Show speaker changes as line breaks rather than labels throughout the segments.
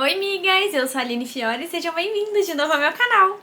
Oi, amigas! Eu sou a Aline Fiore e sejam bem-vindos de novo ao meu canal!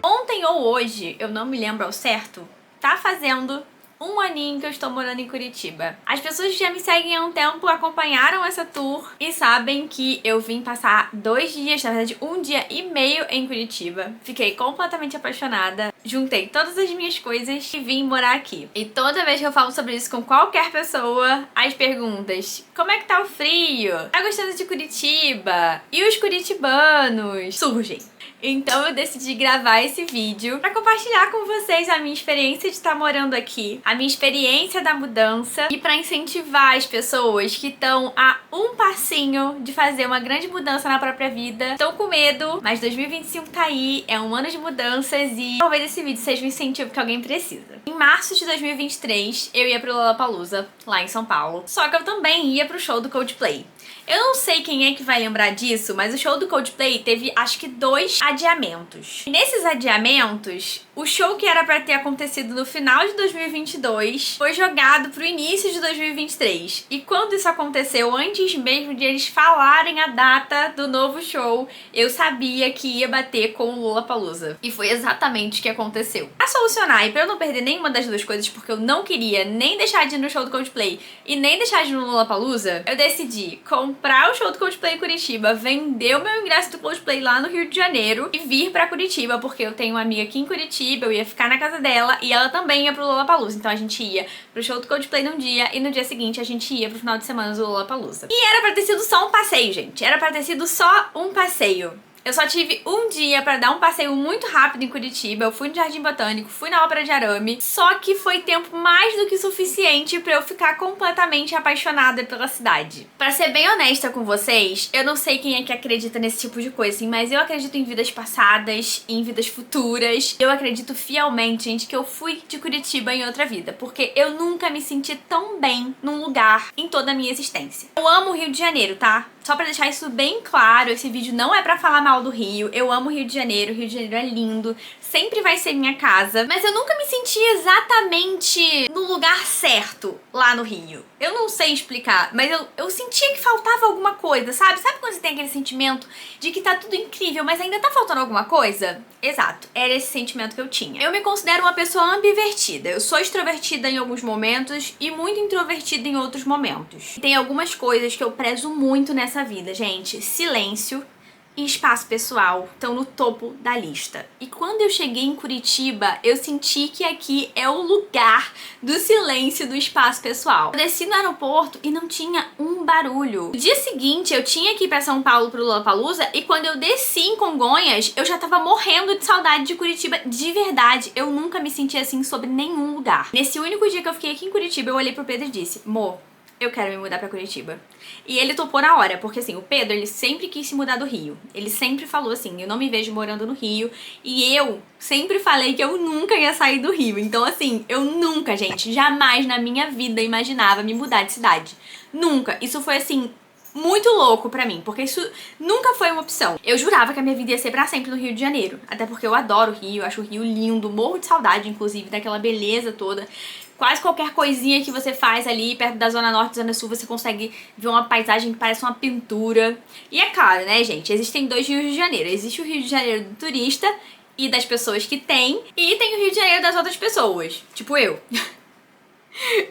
Ontem ou hoje, eu não me lembro ao certo, tá fazendo um aninho que eu estou morando em Curitiba. As pessoas que já me seguem há um tempo acompanharam essa tour e sabem que eu vim passar 2 dias, na verdade 1 dia e meio em Curitiba. Fiquei completamente apaixonada, juntei todas as minhas coisas e vim morar aqui. E toda vez que eu falo sobre isso com qualquer pessoa, as perguntas: como é que tá o frio? Tá gostando de Curitiba? E os curitibanos? Surgem. Então eu decidi gravar esse vídeo pra compartilhar com vocês a minha experiência de estar morando aqui, a minha experiência da mudança e pra incentivar as pessoas que estão a um passinho de fazer uma grande mudança na própria vida. Estão com medo, mas 2025 tá aí, é um ano de mudanças e talvez esse vídeo seja um incentivo que alguém precisa. Em março de 2023, eu ia pro Lollapalooza, lá em São Paulo, só que eu também ia pro show do Coldplay. Eu não sei quem é que vai lembrar disso, mas o show do Coldplay teve acho que 2 adiamentos. E nesses adiamentos, o show que era pra ter acontecido no final de 2022 foi jogado pro início de 2023. E quando isso aconteceu, antes mesmo de eles falarem a data do novo show, eu sabia que ia bater com o Lollapalooza. E foi exatamente o que aconteceu. Pra solucionar e pra eu não perder nenhuma das duas coisas, porque eu não queria nem deixar de ir no show do Coldplay e nem deixar de ir no Lollapalooza, eu decidi comprar o show do Coldplay em Curitiba, vender o meu ingresso do Coldplay lá no Rio de Janeiro e vir pra Curitiba, porque eu tenho uma amiga aqui em Curitiba, eu ia ficar na casa dela e ela também ia pro Lollapalooza. Então a gente ia pro show do Coldplay num dia e no dia seguinte a gente ia pro final de semana do Lollapalooza. E era pra ter sido só um passeio, gente. Era pra ter sido só um passeio. Eu só tive um dia pra dar um passeio muito rápido em Curitiba. Eu fui no Jardim Botânico, fui na Ópera de Arame. Só que foi tempo mais do que suficiente pra eu ficar completamente apaixonada pela cidade. Pra ser bem honesta com vocês, eu não sei quem é que acredita nesse tipo de coisa, assim, mas eu acredito em vidas passadas, em vidas futuras. Eu acredito fielmente, gente, que eu fui de Curitiba em outra vida, porque eu nunca me senti tão bem num lugar em toda a minha existência. Eu amo o Rio de Janeiro, tá? Só pra deixar isso bem claro, esse vídeo não é pra falar mal do Rio. Eu amo o Rio de Janeiro é lindo, sempre vai ser minha casa. Mas eu nunca me senti exatamente no lugar certo lá no Rio. Eu não sei explicar, mas eu sentia que faltava alguma coisa, sabe? Sabe quando você tem aquele sentimento de que tá tudo incrível, mas ainda tá faltando alguma coisa? Exato, era esse sentimento que eu tinha. Eu me considero uma pessoa ambivertida. Eu sou extrovertida em alguns momentos e muito introvertida em outros momentos. Tem algumas coisas que eu prezo muito nessa vida, gente. Silêncio e espaço pessoal estão no topo da lista. E quando eu cheguei em Curitiba, eu senti que aqui é o lugar do silêncio, do espaço pessoal. Eu desci no aeroporto e não tinha um barulho. No dia seguinte, eu tinha que ir pra São Paulo pro Lollapalooza e quando eu desci em Congonhas, eu já tava morrendo de saudade de Curitiba. De verdade, eu nunca me senti assim sobre nenhum lugar. Nesse único dia que eu fiquei aqui em Curitiba, eu olhei pro Pedro e disse: "Mo, eu quero me mudar pra Curitiba." E ele topou na hora, porque assim, o Pedro, ele sempre quis se mudar do Rio. Ele sempre falou assim: eu não me vejo morando no Rio. E eu sempre falei que eu nunca ia sair do Rio. Então assim, eu nunca, gente, jamais na minha vida imaginava me mudar de cidade. Nunca. Isso foi assim, muito louco pra mim, porque isso nunca foi uma opção. Eu jurava que a minha vida ia ser pra sempre no Rio de Janeiro. Até porque eu adoro o Rio, eu acho o Rio lindo, morro de saudade, inclusive, daquela beleza toda. Quase qualquer coisinha que você faz ali perto da Zona Norte e Zona Sul, você consegue ver uma paisagem que parece uma pintura. E é claro, né, gente, existem 2 Rios de Janeiro. Existe o Rio de Janeiro do turista e das pessoas que tem, e tem o Rio de Janeiro das outras pessoas, tipo eu.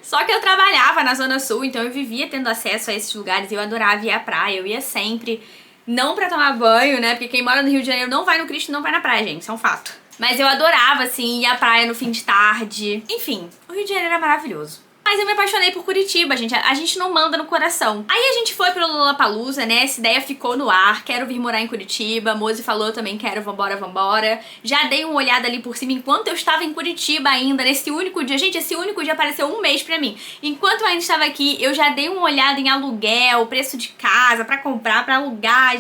Só que eu trabalhava na Zona Sul, então eu vivia tendo acesso a esses lugares, eu adorava ir à praia, eu ia sempre, não pra tomar banho, né, porque quem mora no Rio de Janeiro não vai no Cristo, não vai na praia, gente, isso é um fato. Mas eu adorava, assim, ir à praia no fim de tarde. Enfim, o Rio de Janeiro é maravilhoso. Mas eu me apaixonei por Curitiba, gente. A gente não manda no coração. Aí a gente foi pro Lollapalooza, né? Essa ideia ficou no ar. Quero vir morar em Curitiba. A Mozi falou também, quero, vambora, vambora. Já dei uma olhada ali por cima enquanto eu estava em Curitiba ainda, nesse único dia. Gente, esse único dia apareceu um mês pra mim. Enquanto eu ainda estava aqui, eu já dei uma olhada em aluguel, preço de casa, pra comprar, pra alugar.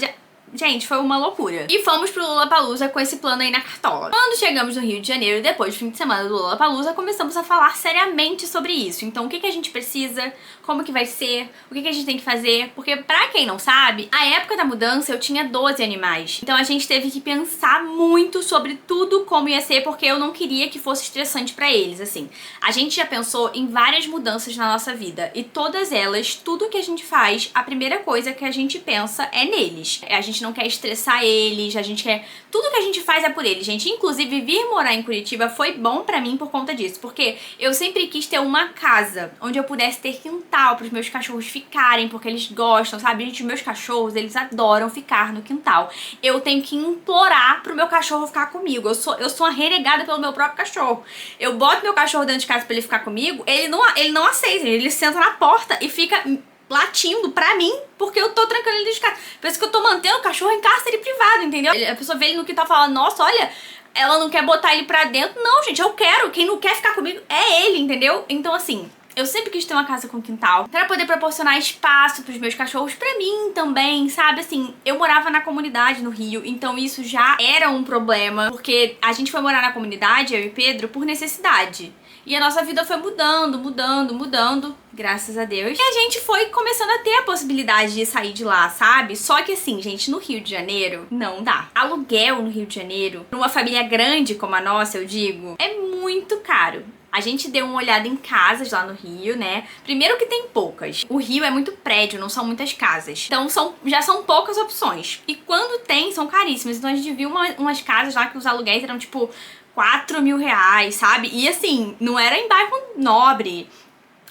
Gente, foi uma loucura. E fomos pro Lollapalooza com esse plano aí na cartola. Quando chegamos no Rio de Janeiro, depois do fim de semana do Lollapalooza, começamos a falar seriamente sobre isso. Então, o que a gente precisa, como que vai ser, o que a gente tem que fazer. Porque, pra quem não sabe, a época da mudança eu tinha 12 animais. Então, a gente teve que pensar muito sobre tudo como ia ser, porque eu não queria que fosse estressante pra eles, assim. A gente já pensou em várias mudanças na nossa vida. E todas elas, tudo que a gente faz, a primeira coisa que a gente pensa é neles. A gente não quer estressar eles, a gente quer... Tudo que a gente faz é por eles, gente. Inclusive, vir morar em Curitiba foi bom pra mim por conta disso. Porque eu sempre quis ter uma casa onde eu pudesse ter quintal pros meus cachorros ficarem, porque eles gostam, sabe? Gente, meus cachorros, eles adoram ficar no quintal. Eu tenho que implorar pro meu cachorro ficar comigo. Eu sou uma renegada pelo meu próprio cachorro. Eu boto meu cachorro dentro de casa pra ele ficar comigo, ele não aceita. Ele senta na porta e fica latindo pra mim, porque eu tô trancando ele dentro de casa. Parece que eu tô mantendo o cachorro em cárcere privado, entendeu? A pessoa vê ele no quintal e fala, nossa, olha, ela não quer botar ele pra dentro. Não, gente, eu quero. Quem não quer ficar comigo é ele, entendeu? Então, assim, eu sempre quis ter uma casa com quintal pra poder proporcionar espaço pros meus cachorros, pra mim também, sabe? Assim, eu morava na comunidade no Rio, então isso já era um problema, porque a gente foi morar na comunidade, eu e Pedro, por necessidade. E a nossa vida foi mudando, graças a Deus. E a gente foi começando a ter a possibilidade de sair de lá, sabe? Só que assim, gente, no Rio de Janeiro, não dá. Aluguel no Rio de Janeiro, pra uma família grande como a nossa, eu digo, é muito caro. A gente deu uma olhada em casas lá no Rio, né? Primeiro que tem poucas. O Rio é muito prédio, não são muitas casas. Então já são poucas opções. E quando tem, são caríssimas. Então a gente viu umas casas lá que os aluguéis eram tipo 4 mil reais, sabe? E assim, não era em bairro nobre,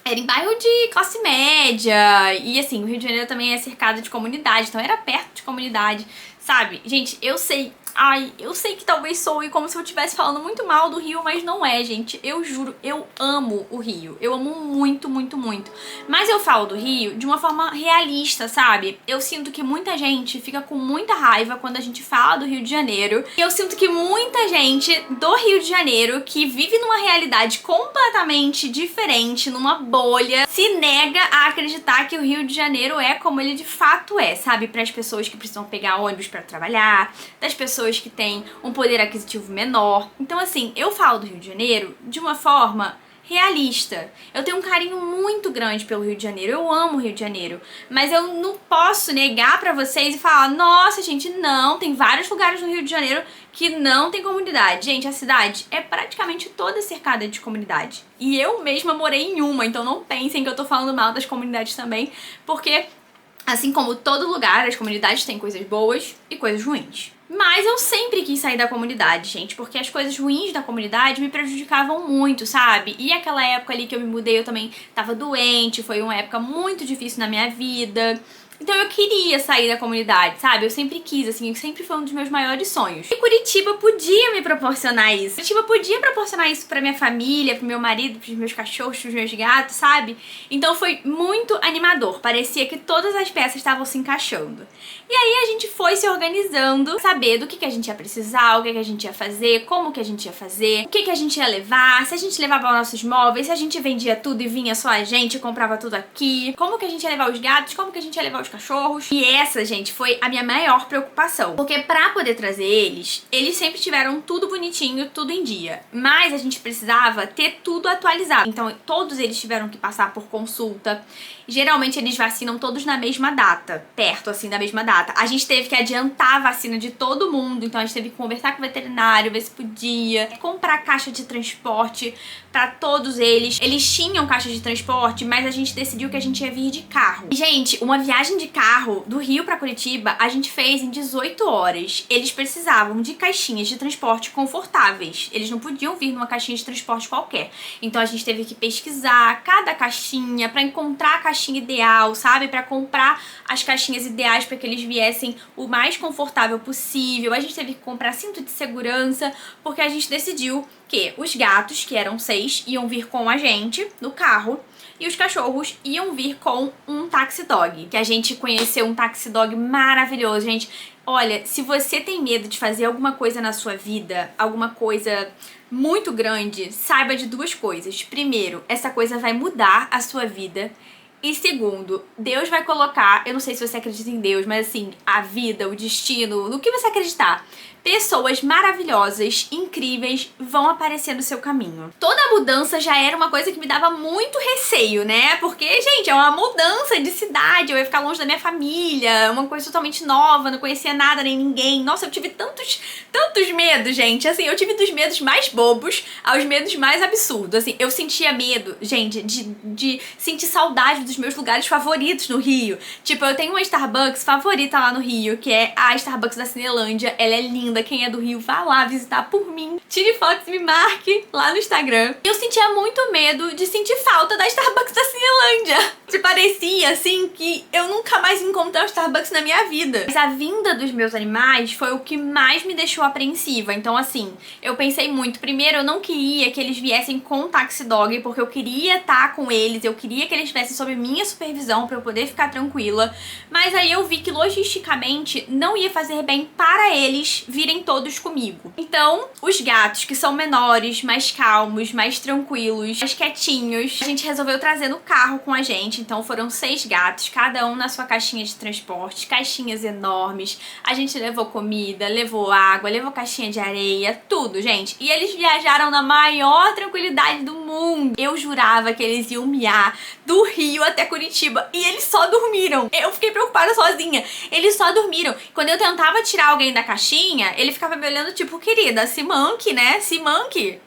era em bairro de classe média. E assim, o Rio de Janeiro também é cercado de comunidade, então era perto de comunidade, sabe? Gente, eu sei que talvez soe como se eu estivesse falando muito mal do Rio, mas não é, gente. Eu juro, eu amo o Rio. Eu amo muito, muito, muito. Mas eu falo do Rio de uma forma realista, sabe? Eu sinto que muita gente fica com muita raiva quando a gente fala do Rio de Janeiro. E eu sinto que muita gente do Rio de Janeiro, que vive numa realidade completamente diferente, numa bolha, se nega a acreditar que o Rio de Janeiro é como ele de fato é, sabe? Para as pessoas que precisam pegar ônibus para trabalhar, das pessoas que têm um poder aquisitivo menor. Então, assim, eu falo do Rio de Janeiro de uma forma realista. Eu tenho um carinho muito grande pelo Rio de Janeiro. Eu amo o Rio de Janeiro. Mas eu não posso negar pra vocês e falar, nossa, gente, não, tem vários lugares no Rio de Janeiro que não tem comunidade. Gente, a cidade é praticamente toda cercada de comunidade. E eu mesma morei em uma, então não pensem que eu tô falando mal das comunidades também, porque assim como todo lugar, as comunidades têm coisas boas e coisas ruins. Mas eu sempre quis sair da comunidade, gente, porque as coisas ruins da comunidade me prejudicavam muito, sabe? E aquela época ali que eu me mudei, eu também tava doente, foi uma época muito difícil na minha vida. Então eu queria sair da comunidade, sabe? Eu sempre quis, assim, sempre foi um dos meus maiores sonhos. E Curitiba podia me proporcionar isso. Curitiba podia proporcionar isso pra minha família, pro meu marido, pros meus cachorros, pros meus gatos, sabe? Então foi muito animador. Parecia que todas as peças estavam se encaixando. E aí a gente foi se organizando, saber do que a gente ia precisar, o que a gente ia fazer, como que a gente ia fazer, o que a gente ia levar, se a gente levava os nossos móveis, se a gente vendia tudo e vinha só a gente, comprava tudo aqui, como que a gente ia levar os gatos, como que a gente ia levar os cachorros. E essa, gente, foi a minha maior preocupação. Porque pra poder trazer eles sempre tiveram tudo bonitinho, tudo em dia. Mas a gente precisava ter tudo atualizado. Então todos eles tiveram que passar por consulta. Geralmente eles vacinam todos na mesma data, perto assim da mesma data. A gente teve que adiantar a vacina de todo mundo, então a gente teve que conversar com o veterinário, ver se podia, comprar caixa de transporte pra todos eles. Eles tinham caixa de transporte, mas a gente decidiu que a gente ia vir de carro. E, gente, uma viagem de carro do Rio pra Curitiba a gente fez em 18 horas. Eles precisavam de caixinhas de transporte confortáveis. Eles não podiam vir numa caixinha de transporte qualquer. Então a gente teve que pesquisar cada caixinha pra encontrar a caixinha ideal, sabe? Pra comprar as caixinhas ideais pra que eles viessem o mais confortável possível. A gente teve que comprar cinto de segurança, porque a gente decidiu que os gatos, que eram 6, iam vir com a gente no carro e os cachorros iam vir com um taxi dog, que a gente conheceu um taxi dog maravilhoso, gente. Olha, se você tem medo de fazer alguma coisa na sua vida, alguma coisa muito grande, saiba de duas coisas. Primeiro, essa coisa vai mudar a sua vida. E segundo, Deus vai colocar, eu não sei se você acredita em Deus, mas assim, a vida, o destino, no que você acreditar, pessoas maravilhosas, incríveis, vão aparecer no seu caminho. Toda a mudança já era uma coisa que me dava muito receio, né? Porque, gente, é uma mudança de cidade, eu ia ficar longe da minha família, uma coisa totalmente nova, não conhecia nada nem ninguém. Nossa, eu tive tantos medos, gente. Assim, eu tive dos medos mais bobos aos medos mais absurdos. Assim, eu sentia medo, gente, de sentir saudade dos meus lugares favoritos no Rio. Tipo, eu tenho uma Starbucks favorita lá no Rio, que é a Starbucks da Cinelândia. Ela é linda. Quem é do Rio, vá lá visitar por mim. Tire fotos e me marque lá no Instagram. Eu sentia muito medo de sentir falta da Starbucks da Cinelândia. Se parecia, assim, que eu nunca mais ia encontrar o Starbucks na minha vida. Mas a vinda dos meus animais foi o que mais me deixou apreensiva. Então, assim, eu pensei muito. Primeiro, eu não queria que eles viessem com o Taxi Dog, porque eu queria estar com eles, eu queria que eles estivessem sob minha supervisão pra eu poder ficar tranquila. Mas aí eu vi que, logisticamente, não ia fazer bem para eles virem todos comigo. Então, os gatos, que são menores, mais calmos, mais tranquilos, mais quietinhos, a gente resolveu trazer no carro com a gente. Então foram 6 gatos, cada um na sua caixinha de transporte, caixinhas enormes. A gente levou comida, levou água, levou caixinha de areia, tudo, gente. E eles viajaram na maior tranquilidade do mundo. Eu jurava que eles iam miar do Rio até Curitiba e eles só dormiram. Eu fiquei preocupada sozinha. Eles só dormiram. Quando eu tentava tirar alguém da caixinha, ele ficava me olhando tipo, querida, se manque, né? Se manque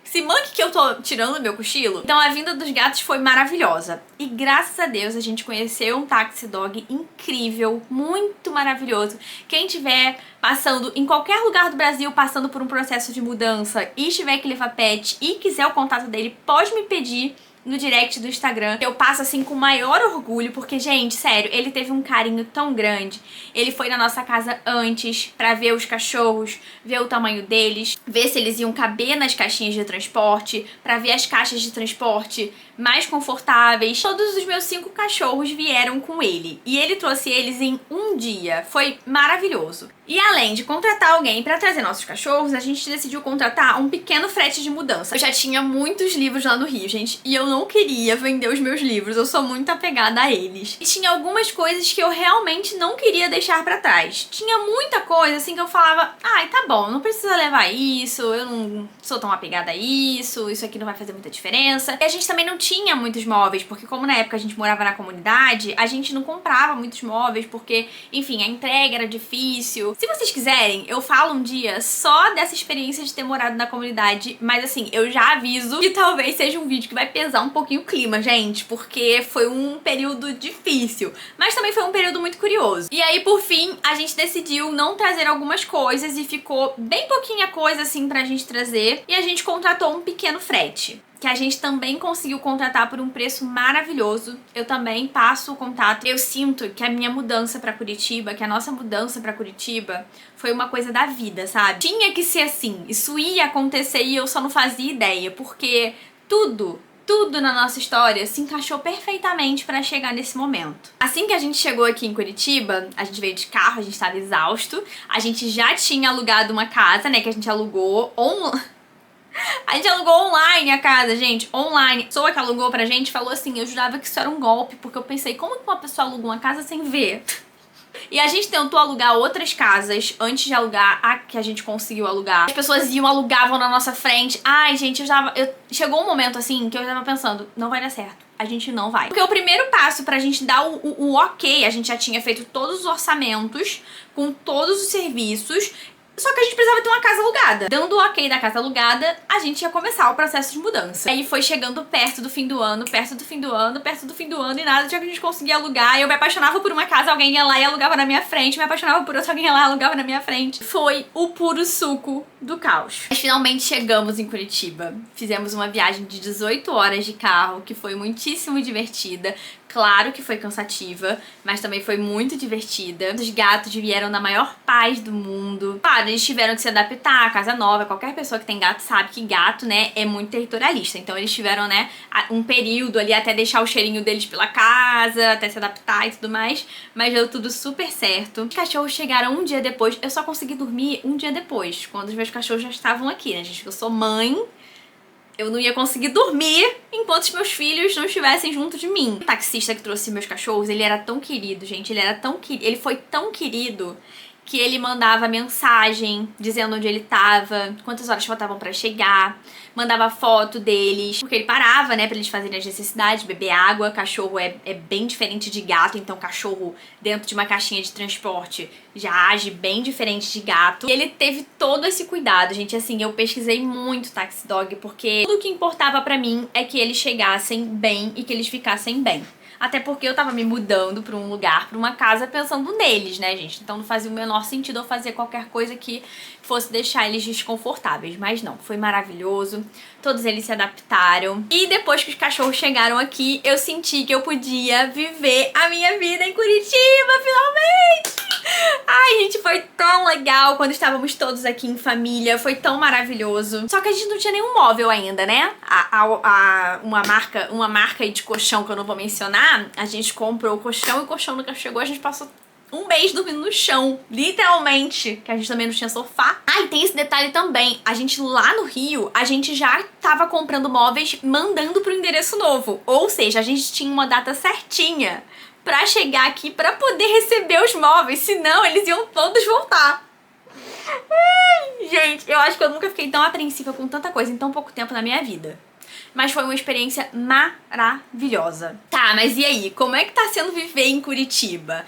que eu tô tirando meu cochilo. Então a vinda dos gatos foi maravilhosa. E graças a Deus a gente conheceu um Taxi Dog incrível, muito maravilhoso. Quem tiver passando em qualquer lugar do Brasil, passando por um processo de mudança e tiver que levar pet e quiser o contato dele, pode me pedir no direct do Instagram. Eu passo assim com o maior orgulho, porque, gente, sério, ele teve um carinho tão grande. Ele foi na nossa casa antes pra ver os cachorros, ver o tamanho deles, ver se eles iam caber nas caixinhas de transporte, pra ver as caixas de transporte mais confortáveis. Todos os meus 5 cachorros vieram com ele e ele trouxe eles em um dia. Foi maravilhoso. E além de contratar alguém pra trazer nossos cachorros, a gente decidiu contratar um pequeno frete de mudança. Eu já tinha muitos livros lá no Rio, gente, e eu não queria vender os meus livros, eu sou muito apegada a eles. E tinha algumas coisas que eu realmente não queria deixar pra trás. Tinha muita coisa, assim, que eu falava, ai, tá bom, não precisa levar isso, eu não sou tão apegada a isso aqui não vai fazer muita diferença. E a gente também não tinha muitos móveis, porque como na época a gente morava na comunidade, a gente não comprava muitos móveis, porque, enfim, a entrega era difícil. Se vocês quiserem, eu falo um dia só dessa experiência de ter morado na comunidade, mas assim, eu já aviso que talvez seja um vídeo que vai pesar um pouquinho o clima, gente, porque foi um período difícil, mas também foi um período muito curioso. E aí, por fim, a gente decidiu não trazer algumas coisas e ficou bem pouquinha coisa assim pra gente trazer, e a gente contratou um pequeno frete, que a gente também conseguiu contratar por um preço maravilhoso. Eu também passo o contato. Eu sinto que a minha mudança pra Curitiba, que a nossa mudança pra Curitiba foi uma coisa da vida, sabe? Tinha que ser assim, isso ia acontecer e eu só não fazia ideia, porque tudo na nossa história se encaixou perfeitamente pra chegar nesse momento. Assim que a gente chegou aqui em Curitiba, a gente veio de carro, a gente tava exausto, a gente já tinha alugado uma casa, né, que a gente alugou A gente alugou online a casa, gente, online. A pessoa que alugou pra gente falou assim, eu jurava que isso era um golpe, porque eu pensei, como que uma pessoa aluga uma casa sem ver? E a gente tentou alugar outras casas antes de alugar a que a gente conseguiu alugar. As pessoas iam, alugavam na nossa frente. Ai, gente, chegou um momento assim que eu tava pensando, não vai dar certo. A gente não vai. Porque o primeiro passo pra gente dar o ok, a gente já tinha feito todos os orçamentos com todos os serviços. Só que a gente precisava ter uma casa alugada. Dando o ok da casa alugada, a gente ia começar o processo de mudança. Aí foi chegando perto do fim do ano, e nada de que a gente conseguia alugar. Eu me apaixonava por uma casa, alguém ia lá e alugava na minha frente. Me apaixonava por outra, alguém ia lá e alugava na minha frente. Foi o puro suco do caos. Mas finalmente chegamos em Curitiba. Fizemos uma viagem de 18 horas de carro, que foi muitíssimo divertida. Claro que foi cansativa, mas também foi muito divertida. Os gatos vieram na maior paz do mundo. Claro, eles tiveram que se adaptar à casa nova. Qualquer pessoa que tem gato sabe que gato, né, é muito territorialista. Então eles tiveram, né, um período ali até deixar o cheirinho deles pela casa, até se adaptar e tudo mais. Mas deu tudo super certo. Os cachorros chegaram um dia depois. Eu só consegui dormir um dia depois, quando os meus cachorros já estavam aqui, né, gente? Eu sou mãe. Eu não ia conseguir dormir enquanto os meus filhos não estivessem junto de mim. O taxista que trouxe meus cachorros, ele era tão querido, gente, ele foi tão querido que ele mandava mensagem dizendo onde ele tava, quantas horas faltavam pra chegar, mandava foto deles, porque ele parava, né, pra eles fazerem as necessidades, beber água. Cachorro é bem diferente de gato, então cachorro dentro de uma caixinha de transporte já age bem diferente de gato. E ele teve todo esse cuidado, gente, assim, eu pesquisei muito Taxi Dog, porque tudo que importava pra mim é que eles chegassem bem e que eles ficassem bem. Até porque eu tava me mudando pra um lugar, pra uma casa, pensando neles, né, gente? Então não fazia o menor sentido eu fazer qualquer coisa que fosse deixar eles desconfortáveis. Mas não, foi maravilhoso. Todos eles se adaptaram. E depois que os cachorros chegaram aqui, eu senti que eu podia viver a minha vida em Curitiba, finalmente! Ai, gente, foi tão legal quando estávamos todos aqui em família. Foi tão maravilhoso. Só que a gente não tinha nenhum móvel ainda, né? Uma marca aí de colchão que eu não vou mencionar, a gente comprou o colchão e o colchão nunca chegou. A gente passou um mês dormindo no chão, literalmente, que a gente também não tinha sofá. Ah, e tem esse detalhe também, a gente lá no Rio, a gente já tava comprando móveis mandando pro endereço novo, ou seja, a gente tinha uma data certinha pra chegar aqui pra poder receber os móveis, senão eles iam todos voltar. Ai, gente, eu acho que eu nunca fiquei tão apreensiva com tanta coisa em tão pouco tempo na minha vida. Mas foi uma experiência maravilhosa. Tá, mas e aí? Como é que tá sendo viver em Curitiba?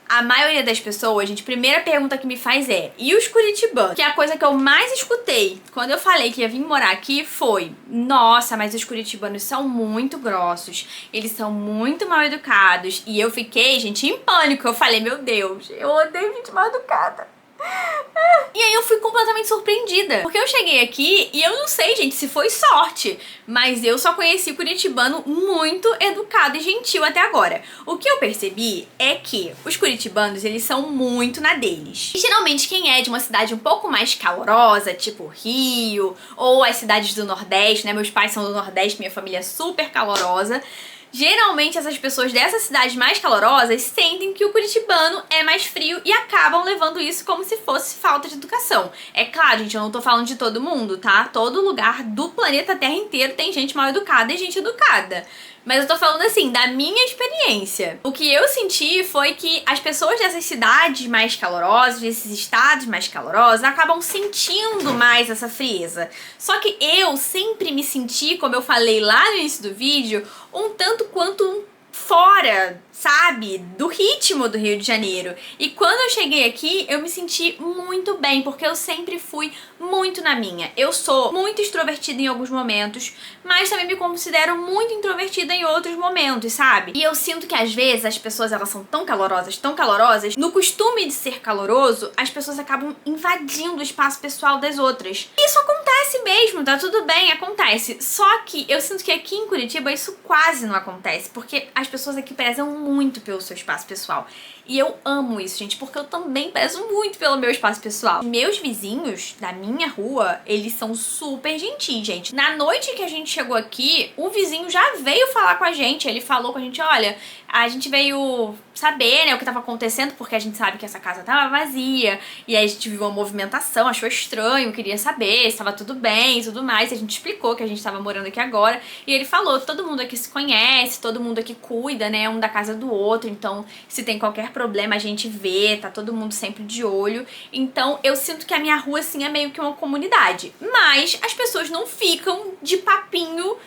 A maioria das pessoas, gente, a primeira pergunta que me faz é: e os curitibanos? Que é a coisa que eu mais escutei quando eu falei que ia vir morar aqui foi: nossa, mas os curitibanos são muito grossos, eles são muito mal educados. E eu fiquei, gente, em pânico. Eu falei: meu Deus, eu odeio gente mal educada. E aí eu fui completamente surpreendida, porque eu cheguei aqui e eu não sei, gente, se foi sorte, mas eu só conheci o curitibano muito educado e gentil até agora. O que eu percebi é que os curitibanos, eles são muito na deles. E geralmente quem é de uma cidade um pouco mais calorosa, tipo Rio, ou as cidades do Nordeste, né? Meus pais são do Nordeste, minha família é super calorosa. Geralmente essas pessoas dessas cidades mais calorosas sentem que o curitibano é mais frio e acabam levando isso como se fosse falta de educação. É claro, gente, eu não tô falando de todo mundo, tá? Todo lugar do planeta Terra inteiro tem gente mal educada e gente educada. Mas eu tô falando assim, da minha experiência. O que eu senti foi que as pessoas dessas cidades mais calorosas, desses estados mais calorosos, acabam sentindo mais essa frieza. Só que eu sempre me senti, como eu falei lá no início do vídeo, um tanto quanto fora, sabe, do ritmo do Rio de Janeiro. E quando eu cheguei aqui, eu me senti muito bem, porque eu sempre fui muito na minha. Eu sou muito extrovertida em alguns momentos, mas também me considero muito introvertida em outros momentos, sabe? E eu sinto que às vezes as pessoas, elas são tão calorosas, no costume de ser caloroso, as pessoas acabam invadindo o espaço pessoal das outras. Isso acontece mesmo, tá tudo bem, acontece. Só que eu sinto que aqui em Curitiba isso quase não acontece, porque as pessoas aqui prezam muito pelo seu espaço pessoal. E eu amo isso, gente, porque eu também prezo muito pelo meu espaço pessoal. Meus vizinhos da minha rua, eles são super gentis, gente. Na noite que a gente chegou aqui, o vizinho já veio falar com a gente. Ele falou com a gente: olha, a gente veio saber, né, o que tava acontecendo, porque a gente sabe que essa casa tava vazia. E aí a gente viu uma movimentação, achou estranho, queria saber se tava tudo bem e tudo mais. A gente explicou que a gente tava morando aqui agora. E ele falou: todo mundo aqui se conhece, todo mundo aqui cuida, né, um da casa do outro. Então, se tem qualquer problema, a gente vê, tá todo mundo sempre de olho. Então, eu sinto que a minha rua, assim, é meio que uma comunidade. Mas as pessoas não ficam de papinho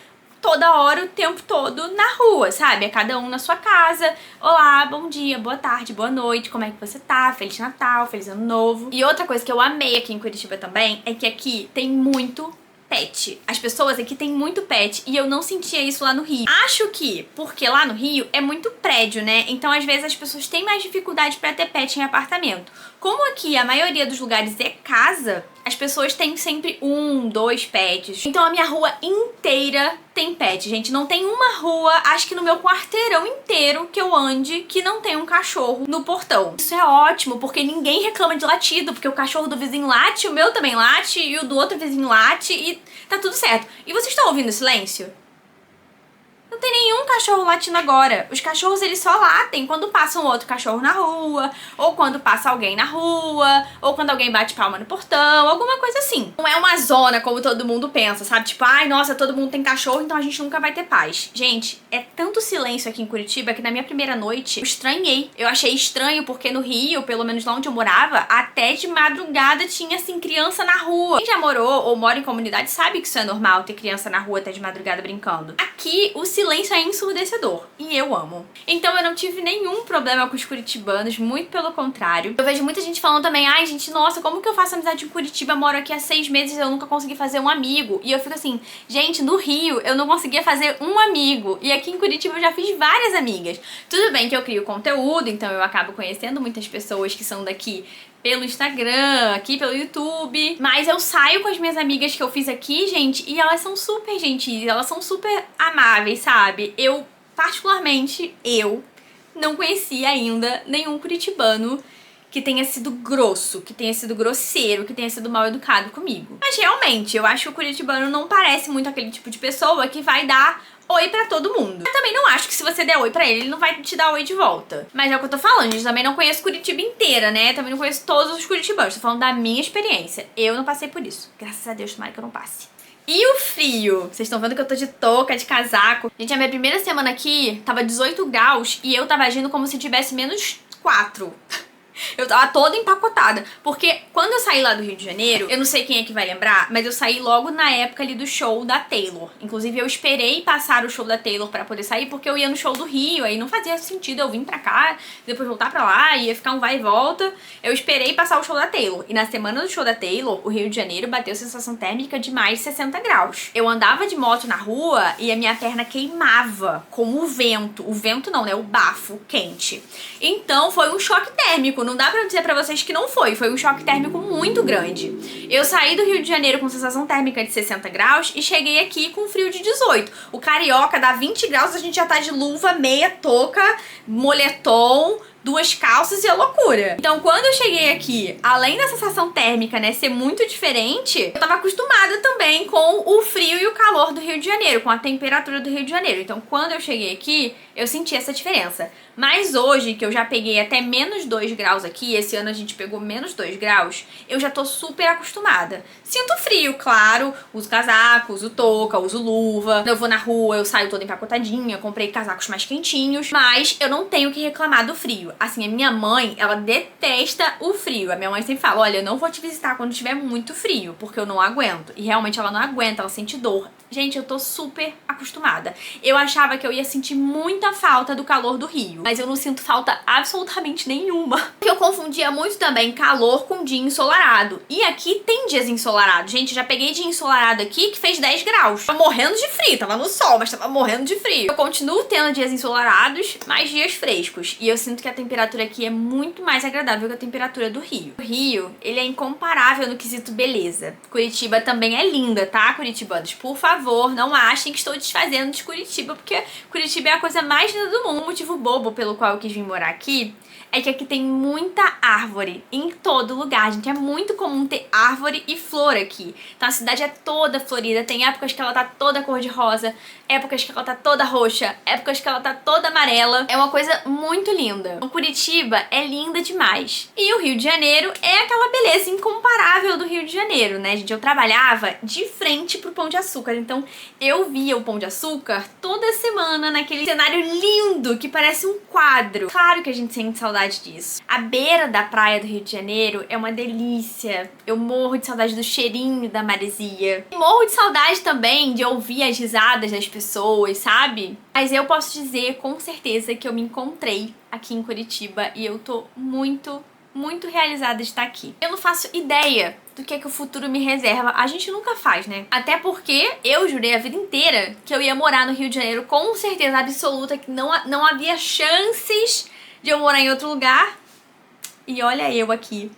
toda hora, o tempo todo na rua, sabe? É cada um na sua casa. Olá, bom dia, boa tarde, boa noite, como é que você tá? Feliz Natal, Feliz Ano Novo. E outra coisa que eu amei aqui em Curitiba também é que aqui tem muito pet. As pessoas aqui têm muito pet e eu não sentia isso lá no Rio. Acho que porque lá no Rio é muito prédio, né? Então às vezes as pessoas têm mais dificuldade pra ter pet em apartamento. Como aqui a maioria dos lugares é casa, as pessoas têm sempre 1, 2 pets. Então a minha rua inteira tem pet, gente. Não tem uma rua, acho que no meu quarteirão inteiro que eu ande, que não tem um cachorro no portão. Isso é ótimo, porque ninguém reclama de latido, porque o cachorro do vizinho late, o meu também late, e o do outro vizinho late, e tá tudo certo. E vocês estão ouvindo o silêncio? Não tem nenhum cachorro latindo agora. Os cachorros, eles só latem quando passa um outro cachorro na rua, ou quando passa alguém na rua, ou quando alguém bate palma no portão, alguma coisa assim. Não é uma zona como todo mundo pensa, sabe? Tipo, ai, nossa, todo mundo tem cachorro, então a gente nunca vai ter paz. Gente, é tanto silêncio aqui em Curitiba que na minha primeira noite eu estranhei. Eu achei estranho porque no Rio, pelo menos lá onde eu morava, até de madrugada tinha, assim, criança na rua. Quem já morou ou mora em comunidade sabe que isso é normal, ter criança na rua até de madrugada brincando. Aqui, o silêncio é ensurdecedor. E eu amo. Então eu não tive nenhum problema com os curitibanos, muito pelo contrário. Eu vejo muita gente falando também, ai gente, nossa, como que eu faço amizade em Curitiba? Eu moro aqui há 6 meses e eu nunca consegui fazer um amigo. E eu fico assim, gente, no Rio eu não conseguia fazer um amigo. E aqui em Curitiba eu já fiz várias amigas. Tudo bem que eu crio conteúdo, então eu acabo conhecendo muitas pessoas que são daqui pelo Instagram, aqui pelo YouTube. Mas eu saio com as minhas amigas que eu fiz aqui, gente, e elas são super gentis, elas são super amáveis, sabe? Particularmente, eu não conhecia ainda nenhum curitibano que tenha sido grosso, que tenha sido grosseiro, que tenha sido mal educado comigo. Mas realmente, eu acho que o curitibano não parece muito aquele tipo de pessoa que vai dar oi pra todo mundo. Eu também não acho que se você der oi pra ele, ele não vai te dar oi de volta. Mas é o que eu tô falando, gente, também não conheço Curitiba inteira, né? Também não conheço todos os curitibanos, tô falando da minha experiência. Eu não passei por isso. Graças a Deus, tomara que eu não passe. E o frio? Vocês estão vendo que eu tô de touca, de casaco. Gente, a minha primeira semana aqui tava 18 graus e eu tava agindo como se tivesse menos 4. Eu tava toda empacotada, porque quando eu saí lá do Rio de Janeiro, eu não sei quem é que vai lembrar, mas eu saí logo na época ali do show da Taylor. Inclusive eu esperei passar o show da Taylor pra poder sair, porque eu ia no show do Rio, aí não fazia sentido eu vir pra cá, depois voltar pra lá, ia ficar um vai e volta. Eu esperei passar o show da Taylor, e na semana do show da Taylor, o Rio de Janeiro bateu sensação térmica de mais de 60 graus. Eu andava de moto na rua e a minha perna queimava com o vento não, né, o bafo quente. Então foi um choque térmico, não dá pra dizer pra vocês que não foi um choque térmico muito grande. Eu saí do Rio de Janeiro com sensação térmica de 60 graus e cheguei aqui com frio de 18. O carioca dá 20 graus, a gente já tá de luva, meia, touca, moletom, 2 calças e é loucura. Então quando eu cheguei aqui, além da sensação térmica, né, ser muito diferente, eu tava acostumada também com o frio e o calor do Rio de Janeiro, com a temperatura do Rio de Janeiro. Então quando eu cheguei aqui, eu senti essa diferença. Mas hoje, que eu já peguei até menos 2 graus aqui, esse ano a gente pegou menos 2 graus, eu já tô super acostumada. Sinto frio, claro, uso casaco, uso touca, uso luva. Eu vou na rua, eu saio toda empacotadinha, comprei casacos mais quentinhos, mas eu não tenho que reclamar do frio. Assim, a minha mãe, ela detesta o frio. A minha mãe sempre fala, olha, eu não vou te visitar quando tiver muito frio, porque eu não aguento. E realmente ela não aguenta, ela sente dor. Gente, eu tô super acostumada. Eu achava que eu ia sentir muita falta do calor do Rio, mas eu não sinto falta absolutamente nenhuma. Porque eu confundia muito também calor com dia ensolarado. E aqui tem dias ensolarados. Gente, já peguei dia ensolarado aqui que fez 10 graus. Tava morrendo de frio, tava no sol, mas tava morrendo de frio. Eu continuo tendo dias ensolarados, mas dias frescos. E eu sinto que a temperatura aqui é muito mais agradável que a temperatura do Rio. O Rio, ele é incomparável no quesito beleza. Curitiba também é linda, tá, curitibanos? Por favor, não achem que estou desfazendo de Curitiba, porque Curitiba é a coisa mais linda do mundo. Um motivo bobo pelo qual eu quis vir morar aqui é que aqui tem muita árvore em todo lugar, gente. É muito comum ter árvore e flor aqui. Então a cidade é toda florida. Tem épocas que ela tá toda cor-de-rosa, épocas que ela tá toda roxa, épocas que ela tá toda amarela. É uma coisa muito linda. O Curitiba é linda demais. E o Rio de Janeiro é aquela beleza incomparável do Rio de Janeiro, né, gente? Eu trabalhava de frente pro Pão de Açúcar, então eu via o Pão de Açúcar toda semana naquele cenário lindo que parece um quadro. Claro que a gente sente saudade disso. A beira da praia do Rio de Janeiro é uma delícia. Eu morro de saudade do cheirinho da maresia. E morro de saudade também de ouvir as risadas das pessoas, sabe? Mas eu posso dizer com certeza que eu me encontrei aqui em Curitiba e eu tô muito realizada de estar aqui. Eu não faço ideia do que o futuro me reserva. A gente nunca faz, né? Até porque eu jurei a vida inteira que eu ia morar no Rio de Janeiro com certeza absoluta, que não havia chances de eu morar em outro lugar. E olha eu aqui,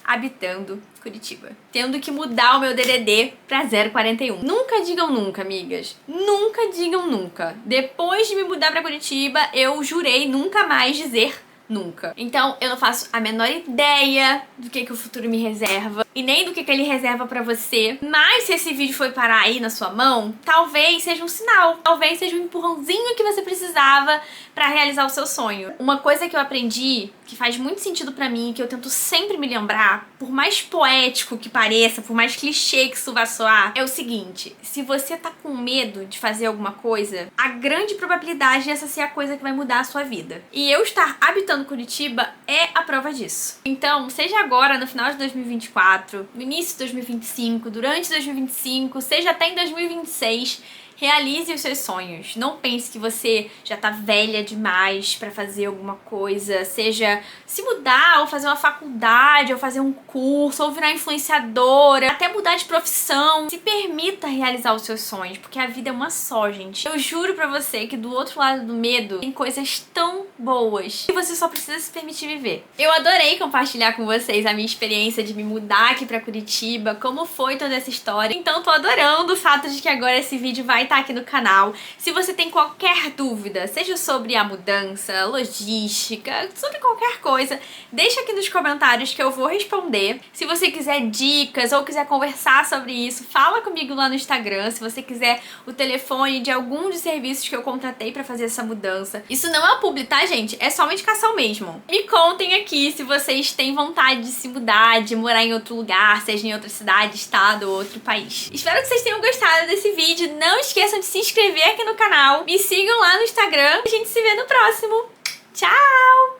habitando Curitiba, tendo que mudar o meu DDD pra 041. Nunca digam nunca, amigas. Nunca digam nunca. Depois de me mudar pra Curitiba, eu jurei nunca mais dizer nunca. Então, eu não faço a menor ideia do que o futuro me reserva. e nem do que ele reserva pra você. Mas se esse vídeo foi parar aí na sua mão, talvez seja um sinal, talvez seja um empurrãozinho que você precisava pra realizar o seu sonho. Uma coisa que eu aprendi, que faz muito sentido pra mim, que eu tento sempre me lembrar, por mais poético que pareça, por mais clichê que isso vá soar, é o seguinte: se você tá com medo de fazer alguma coisa, a grande probabilidade dessa ser a coisa que vai mudar a sua vida. E eu estar habitando Curitiba é a prova disso. Então, seja agora, no final de 2024, no início de 2025, durante 2025, seja até em 2026, realize os seus sonhos. Não pense que você já tá velha demais pra fazer alguma coisa, seja se mudar, ou fazer uma faculdade, ou fazer um curso, ou virar influenciadora, até mudar de profissão. Se permita realizar os seus sonhos, porque a vida é uma só, gente. Eu juro pra você que do outro lado do medo tem coisas tão boas que você só precisa se permitir viver. Eu adorei compartilhar com vocês a minha experiência de me mudar aqui pra Curitiba, como foi toda essa história. Então tô adorando o fato de que agora esse vídeo vai estar aqui no canal. Se você tem qualquer dúvida, seja sobre a mudança, logística, sobre qualquer coisa, deixa aqui nos comentários que eu vou responder. Se você quiser dicas ou quiser conversar sobre isso, fala comigo lá no Instagram. Se você quiser o telefone de algum dos serviços que eu contratei pra fazer essa mudança. Isso não é uma publi, tá, gente? É só uma indicação mesmo. Me contem aqui se vocês têm vontade de se mudar, de morar em outro lugar, seja em outra cidade, estado ou outro país. Espero que vocês tenham gostado desse vídeo. Não esqueçam de se inscrever aqui no canal. Me sigam lá no Instagram. A gente se vê no próximo. Tchau!